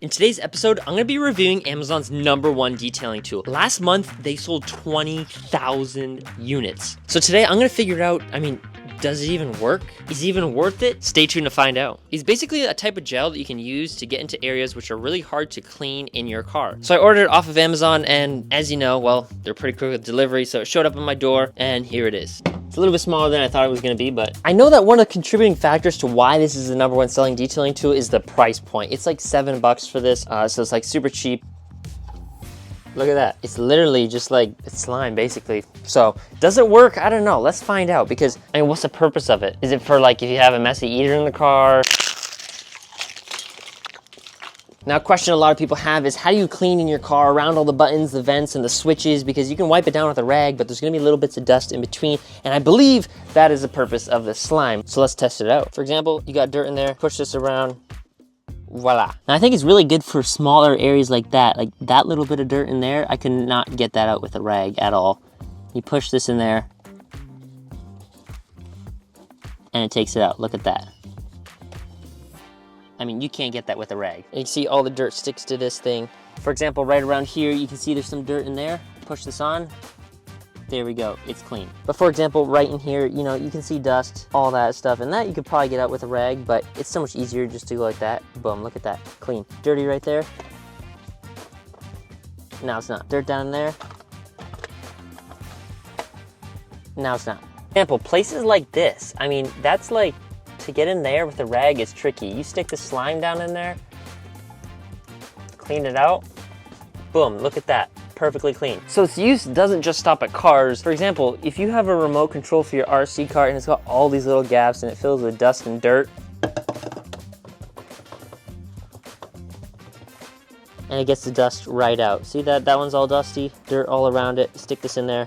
In today's episode, I'm going to be reviewing Amazon's #1 detailing tool. Last month, they sold 20,000 units. So today, I'm going to figure out, does it even work? Is it even worth it? Stay tuned to find out. It's basically a type of gel that you can use to get into areas which are really hard to clean in your car. So I ordered it off of Amazon, and as you know, well, they're pretty quick with delivery, so it showed up on my door, and here it is. It's a little bit smaller than I thought it was going to be, but I know that one of the contributing factors to why this is the #1 selling detailing tool is the price point. It's like $7 for this, so it's like super cheap. Look at that. It's literally just like slime, basically. So, does it work? I don't know. Let's find out, because, what's the purpose of it? Is it for, like, if you have a messy eater in the car? Now, a question a lot of people have is, how do you clean in your car around all the buttons, the vents, and the switches? Because you can wipe it down with a rag, but there's gonna be little bits of dust in between, and I believe that is the purpose of the slime. So let's test it out. For example, you got dirt in there, push this around, voila. Now, I think it's really good for smaller areas like that little bit of dirt in there. I could not get that out with a rag at all. You push this in there, and it takes it out. Look at that. You can't get that with a rag. You can see all the dirt sticks to this thing. For example, right around here, you can see there's some dirt in there. Push this on. There we go, it's clean. But for example, right in here, you can see dust, all that stuff, and that you could probably get out with a rag, but it's so much easier just to go like that. Boom, look at that, clean. Dirty right there. Now it's not. Dirt down there. Now it's not. For example, places like this, that's like, to get in there with a rag is tricky. You stick the slime down in there, clean it out, boom, look at that. Perfectly clean. So its use doesn't just stop at cars. For example, if you have a remote control for your RC car and it's got all these little gaps and it fills with dust and dirt, and it gets the dust right out. See that one's all dusty, dirt all around it. Stick this in there,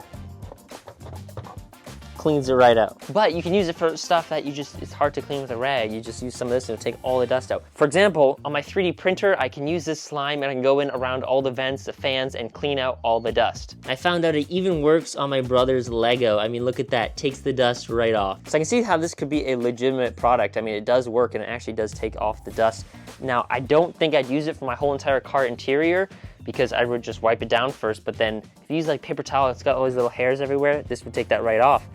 cleans it right out. But you can use it for stuff that it's hard to clean with a rag. You just use some of this and it'll take all the dust out. For example, on my 3D printer, I can use this slime and I can go in around all the vents, the fans, and clean out all the dust. I found out it even works on my brother's Lego. Look at that, takes the dust right off. So I can see how this could be a legitimate product. It does work and it actually does take off the dust. Now, I don't think I'd use it for my whole entire car interior, because I would just wipe it down first, but then if you use like paper towel, it's got all these little hairs everywhere, this would take that right off.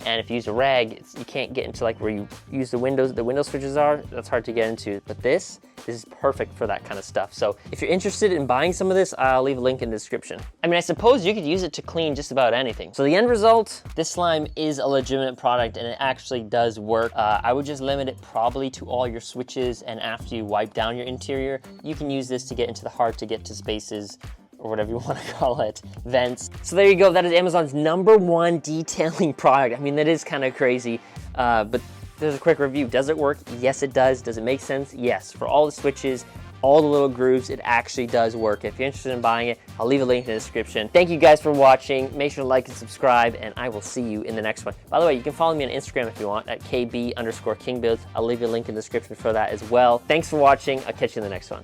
And if you use a rag, you can't get into like where you use the window switches are, that's hard to get into. But this is perfect for that kind of stuff. So if you're interested in buying some of this, I'll leave a link in the description. I suppose you could use it to clean just about anything. So the end result, this slime is a legitimate product and it actually does work. I would just limit it probably to all your switches, and after you wipe down your interior, you can use this to get into the hard to get to spaces, or whatever you want to call it, vents. So there you go, that is Amazon's #1 detailing product. That is kind of crazy, but there's a quick review. Does it work? Yes, it does. Does it make sense? Yes. For all the switches, all the little grooves, it actually does work. If you're interested in buying it, I'll leave a link in the description. Thank you guys for watching. Make sure to like and subscribe, and I will see you in the next one. By the way, you can follow me on Instagram if you want, at KB_KingBuilds. I'll leave you a link in the description for that as well. Thanks for watching. I'll catch you in the next one.